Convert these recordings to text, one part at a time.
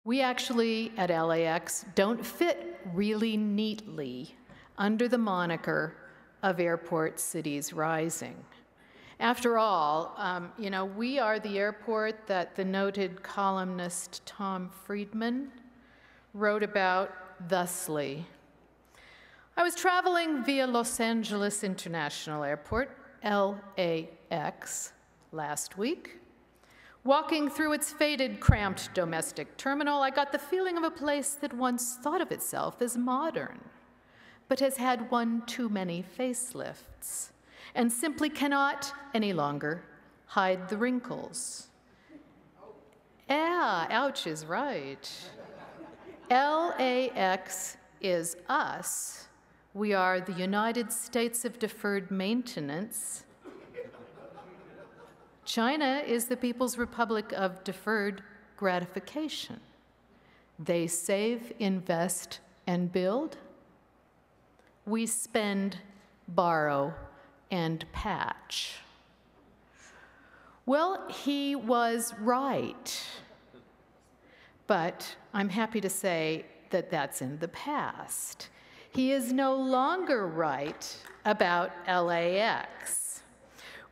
We actually, at LAX, don't fit really neatly under the moniker of Airport Cities Rising. After all, we are the airport that the noted columnist Tom Friedman wrote about thusly. I was traveling via Los Angeles International Airport, LAX, last week. Walking through its faded, cramped domestic terminal, I got the feeling of a place that once thought of itself as modern, but has had one too many facelifts, and simply cannot any longer hide the wrinkles. Yeah, ouch is right. LAX is us. We are the United States of Deferred Maintenance. China is the People's Republic of Deferred Gratification. They save, invest, and build. We spend, borrow, and patch. Well, he was right. But I'm happy to say that that's in the past. He is no longer right about LAX.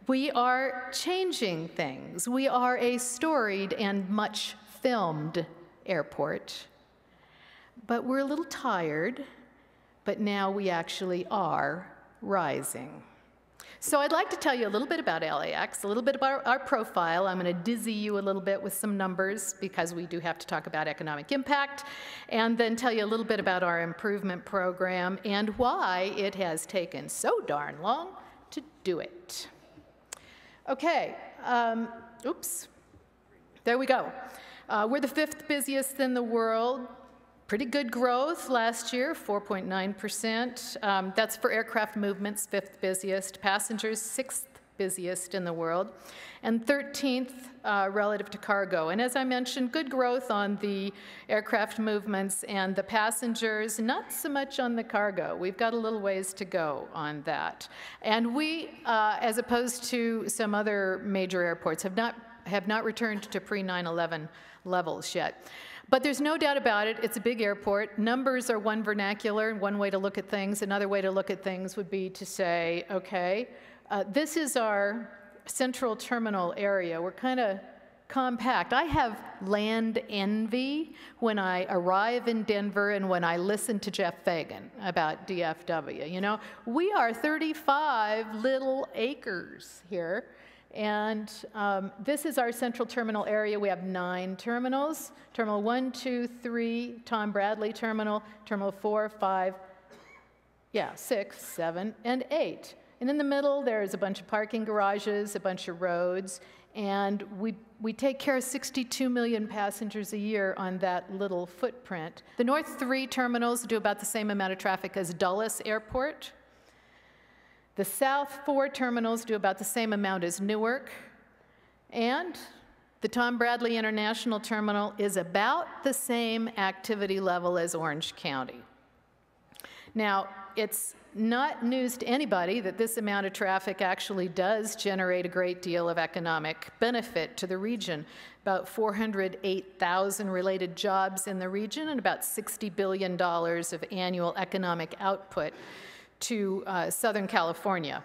We are changing things. We are a storied and much filmed airport. But we're a little tired, but now we actually are rising. So I'd like to tell you a little bit about LAX, a little bit about our profile. I'm going to dizzy you a little bit with some numbers because we do have to talk about economic impact, and then tell you a little bit about our improvement program and why it has taken so darn long to do it. Okay, there we go. We're the 5th busiest in the world. Pretty good growth last year, 4.9%. That's for aircraft movements, 5th busiest. Passengers, 6th busiest in the world, and 13th relative to cargo. And as I mentioned, good growth on the aircraft movements and the passengers, not so much on the cargo. We've got a little ways to go on that. And we, as opposed to some other major airports, have not returned to pre-9/11 levels yet. But there's no doubt about it, it's a big airport. Numbers are one vernacular, and one way to look at things. Another way to look at things would be to say, okay, this is our central terminal area. We're kind of compact. I have land envy when I arrive in Denver and when I listen to Jeff Fagan about DFW. You know, we are 35 little acres here. And this is our central terminal area. We have 9 terminals. Terminal 1, 2, 3, Tom Bradley Terminal, Terminal 4, 5, 6, 7, and 8. And in the middle, there's a bunch of parking garages, a bunch of roads, and we take care of 62 million passengers a year on that little footprint. The North 3 terminals do about the same amount of traffic as Dulles Airport. The South 4 terminals do about the same amount as Newark, and the Tom Bradley International Terminal is about the same activity level as Orange County. Now, it's not news to anybody that this amount of traffic actually does generate a great deal of economic benefit to the region. About 408,000 related jobs in the region and about $60 billion of annual economic output to Southern California.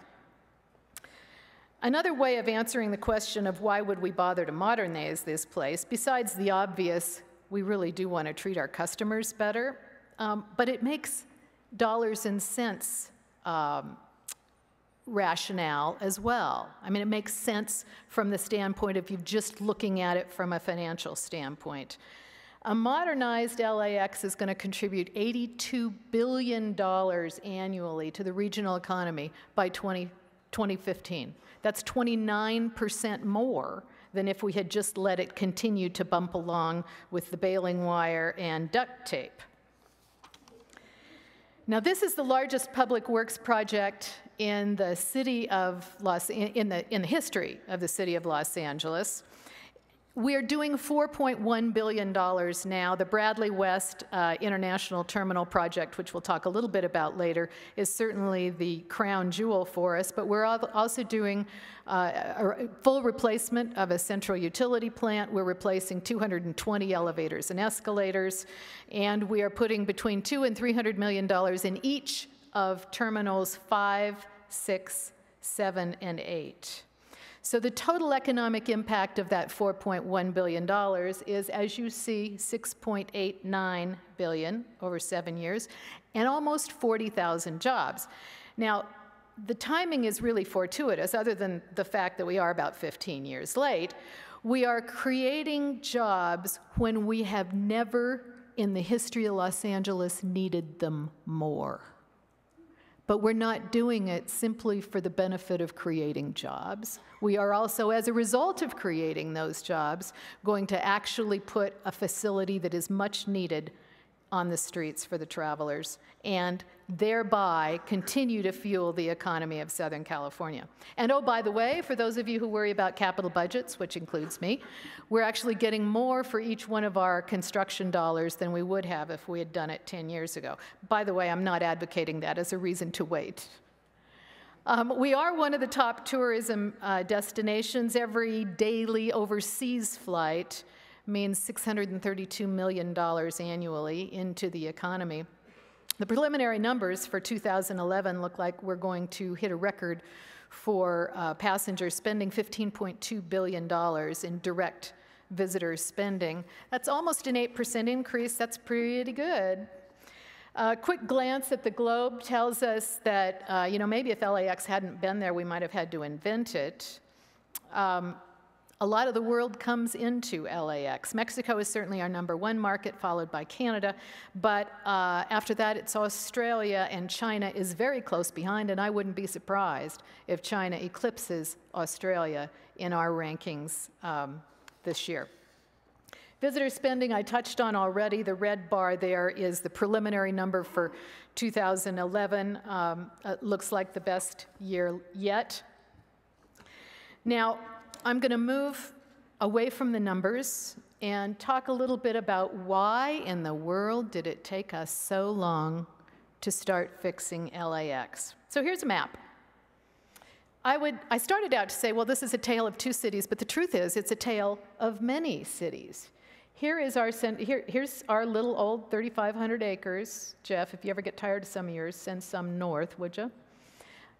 Another way of answering the question of why would we bother to modernize this place, besides the obvious, we really do want to treat our customers better, but it makes dollars and cents rationale as well. I mean, it makes sense from the standpoint of you just looking at it from a financial standpoint. A modernized LAX is going to contribute $82 billion annually to the regional economy by 2015. That's 29% more than if we had just let it continue to bump along with the baling wire and duct tape. Now, this is the largest public works project in the history of the city of Los Angeles. We are doing $4.1 billion now. The Bradley West International Terminal project, which we'll talk a little bit about later, is certainly the crown jewel for us, but we're also doing a full replacement of a central utility plant. We're replacing 220 elevators and escalators, and we are putting between $200 and $300 million in each of terminals 5, 6, 7, and 8. So the total economic impact of that $4.1 billion is, as you see, $6.89 billion over 7 years, and almost 40,000 jobs. Now, the timing is really fortuitous, other than the fact that we are about 15 years late. We are creating jobs when we have never in the history of Los Angeles needed them more. But we're not doing it simply for the benefit of creating jobs. We are also, as a result of creating those jobs, going to actually put a facility that is much needed on the streets for the travelers, and thereby continue to fuel the economy of Southern California. And oh, by the way, for those of you who worry about capital budgets, which includes me, we're actually getting more for each one of our construction dollars than we would have if we had done it 10 years ago. By the way, I'm not advocating that as a reason to wait. We are one of the top tourism destinations. Every daily overseas flight means $632 million annually into the economy. The preliminary numbers for 2011 look like we're going to hit a record for passengers spending $15.2 billion in direct visitor spending. That's almost an 8% increase. That's pretty good. A quick glance at the globe tells us that, maybe if LAX hadn't been there, we might have had to invent it. A lot of the world comes into LAX. Mexico is certainly our #1 market, followed by Canada. But after that, it's Australia, and China is very close behind, and I wouldn't be surprised if China eclipses Australia in our rankings this year. Visitor spending I touched on already. The red bar there is the preliminary number for 2011. It looks like the best year yet. Now, I'm going to move away from the numbers and talk a little bit about why in the world did it take us so long to start fixing LAX. So here's a map. I started out to say, well, this is a tale of two cities, but the truth is it's a tale of many cities. Here's our little old 3,500 acres. Jeff, if you ever get tired of some of yours, send some north, would you?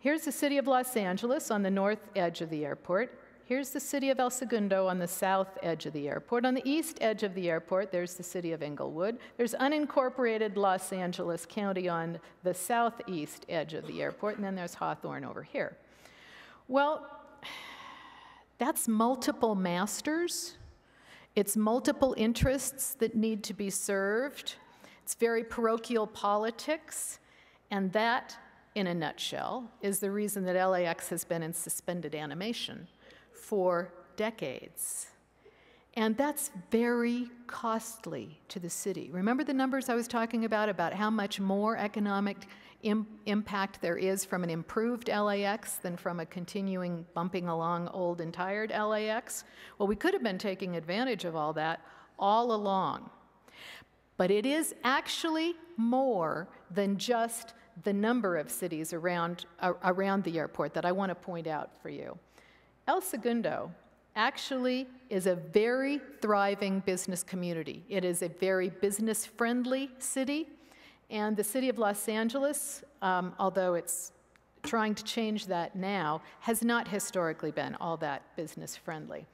Here's the city of Los Angeles on the north edge of the airport. Here's the city of El Segundo on the south edge of the airport. On the east edge of the airport, there's the city of Inglewood. There's unincorporated Los Angeles County on the southeast edge of the airport, and then there's Hawthorne over here. Well, that's multiple masters. It's multiple interests that need to be served. It's very parochial politics, and that, in a nutshell, is the reason that LAX has been in suspended animation for decades. And that's very costly to the city. Remember the numbers I was talking about how much more economic impact there is from an improved LAX than from a continuing bumping along old and tired LAX? Well, we could have been taking advantage of all that all along. But it is actually more than just the number of cities around the airport that I want to point out for you. El Segundo actually is a very thriving business community. It is a very business-friendly city, and the city of Los Angeles, although it's trying to change that now, has not historically been all that business-friendly.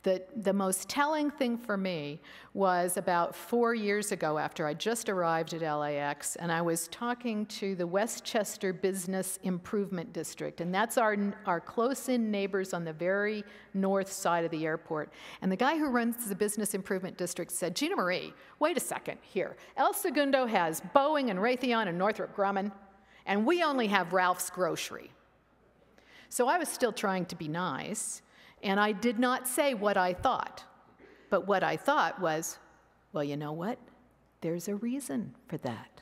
The most telling thing for me was about 4 years ago after I just arrived at LAX, and I was talking to the Westchester Business Improvement District, and that's our close-in neighbors on the very north side of the airport. And the guy who runs the Business Improvement District said, Gina Marie, wait a second here. El Segundo has Boeing and Raytheon and Northrop Grumman, and we only have Ralph's Grocery. So I was still trying to be nice, and I did not say what I thought. But what I thought was, well, you know what? There's a reason for that.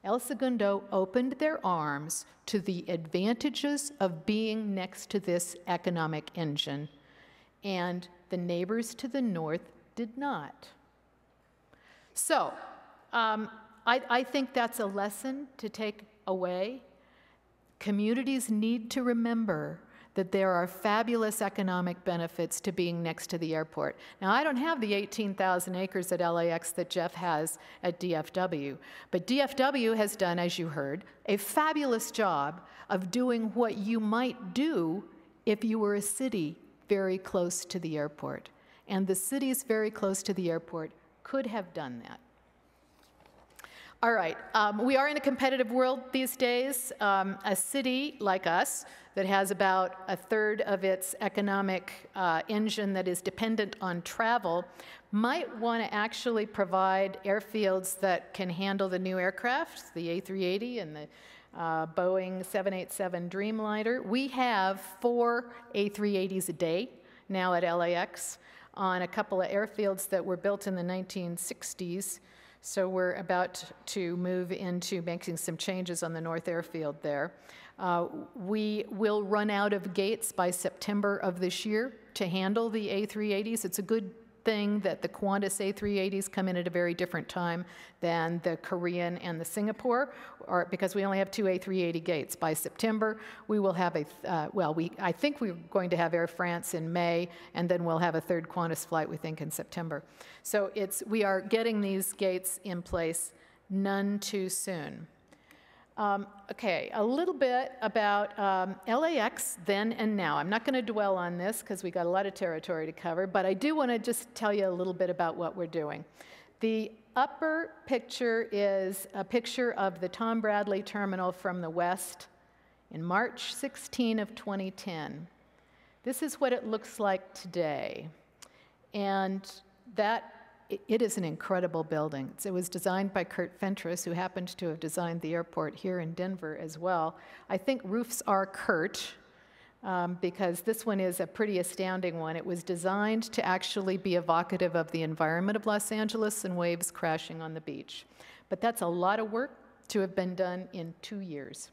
El Segundo opened their arms to the advantages of being next to this economic engine, and the neighbors to the north did not. So I think that's a lesson to take away. Communities need to remember that there are fabulous economic benefits to being next to the airport. Now, I don't have the 18,000 acres at LAX that Jeff has at DFW, but DFW has done, as you heard, a fabulous job of doing what you might do if you were a city very close to the airport. And the cities very close to the airport could have done that. All right, we are in a competitive world these days. A city like us that has about a third of its economic engine that is dependent on travel might want to actually provide airfields that can handle the new aircraft, the A380 and the Boeing 787 Dreamliner. We have 4 A380s a day now at LAX on a couple of airfields that were built in the 1960s. So we're about to move into making some changes on the North Airfield there. We will run out of gates by September of this year to handle the A380s. It's a good thing that the Qantas A380s come in at a very different time than the Korean and the Singapore, because we only have 2 A380 gates. By September, we will have I think we're going to have Air France in May, and then we'll have a third Qantas flight, we think, in September. So we are getting these gates in place none too soon. Okay, a little bit about LAX then and now. I'm not going to dwell on this because we got a lot of territory to cover, but I do want to just tell you a little bit about what we're doing. The upper picture is a picture of the Tom Bradley terminal from the west in March 16 of 2010. This is what it looks like today. And it is an incredible building. It was designed by Kurt Fentress, who happened to have designed the airport here in Denver as well. I think roofs are Kurt, because this one is a pretty astounding one. It was designed to actually be evocative of the environment of Los Angeles and waves crashing on the beach. But that's a lot of work to have been done in 2 years.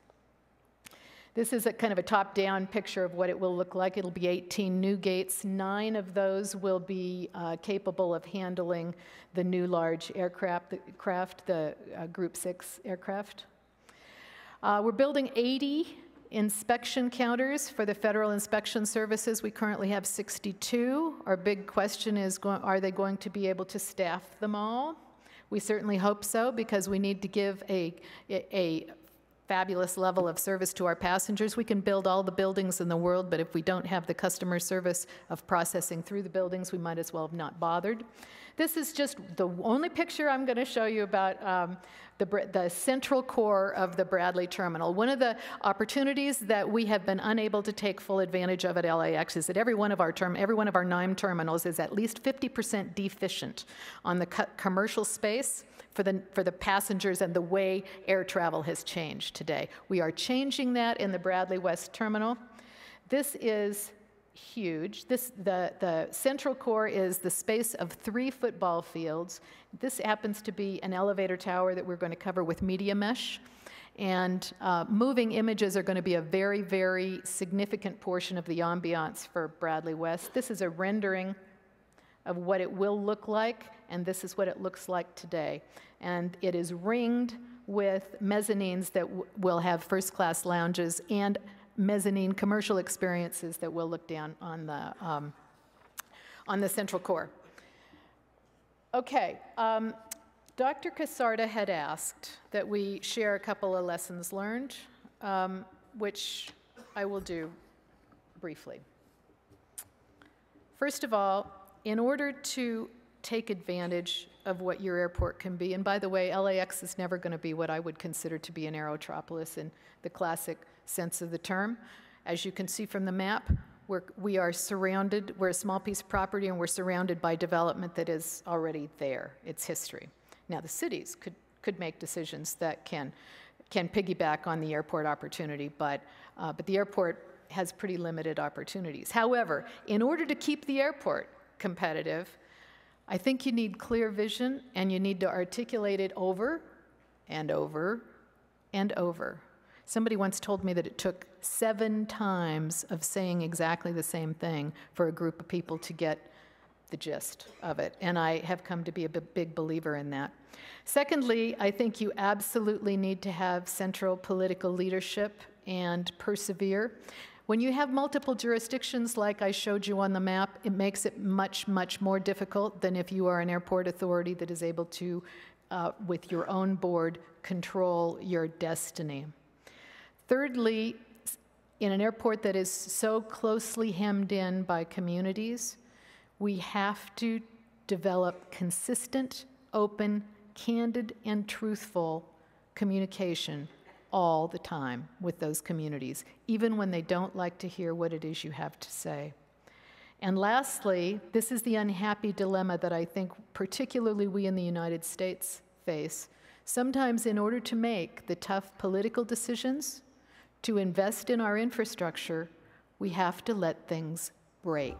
This is a kind of a top-down picture of what it will look like. It'll be 18 new gates. 9 of those will be capable of handling the new large aircraft, the Group 6 aircraft. We're building 80 inspection counters for the Federal Inspection Services. We currently have 62. Our big question is, are they going to be able to staff them all? We certainly hope so, because we need to give a fabulous level of service to our passengers. We can build all the buildings in the world, but if we don't have the customer service of processing through the buildings, we might as well have not bothered. This is just the only picture I'm going to show you about the central core of the Bradley terminal. One of the opportunities that we have been unable to take full advantage of at LAX is that every one of our 9 terminals is at least 50% deficient on the commercial space for the passengers and the way air travel has changed today. We are changing that in the Bradley West Terminal. This is huge. The central core is the space of 3 football fields. This happens to be an elevator tower that we're going to cover with media mesh. And moving images are going to be a very, very significant portion of the ambiance for Bradley West. This is a rendering of what it will look like, and this is what it looks like today. And it is ringed with mezzanines that will have first-class lounges and mezzanine commercial experiences that will look down on the central core. Okay, Dr. Casarda had asked that we share a couple of lessons learned, which I will do briefly. First of all, in order to take advantage of what your airport can be, and by the way, LAX is never going to be what I would consider to be an aerotropolis in the classic sense of the term. As you can see from the map, we are surrounded, we're a small piece of property, and we're surrounded by development that is already there. It's history. Now, the cities could make decisions that can piggyback on the airport opportunity, but the airport has pretty limited opportunities. However, in order to keep the airport competitive, I think you need clear vision, and you need to articulate it over and over and over. Somebody once told me that it took 7 times of saying exactly the same thing for a group of people to get the gist of it, and I have come to be a big believer in that. Secondly, I think you absolutely need to have central political leadership and persevere. When you have multiple jurisdictions like I showed you on the map, it makes it much, much more difficult than if you are an airport authority that is able to, with your own board, control your destiny. Thirdly, in an airport that is so closely hemmed in by communities, we have to develop consistent, open, candid, and truthful communication all the time with those communities, even when they don't like to hear what it is you have to say. And lastly, this is the unhappy dilemma that I think particularly we in the United States face. Sometimes in order to make the tough political decisions, to invest in our infrastructure, we have to let things break.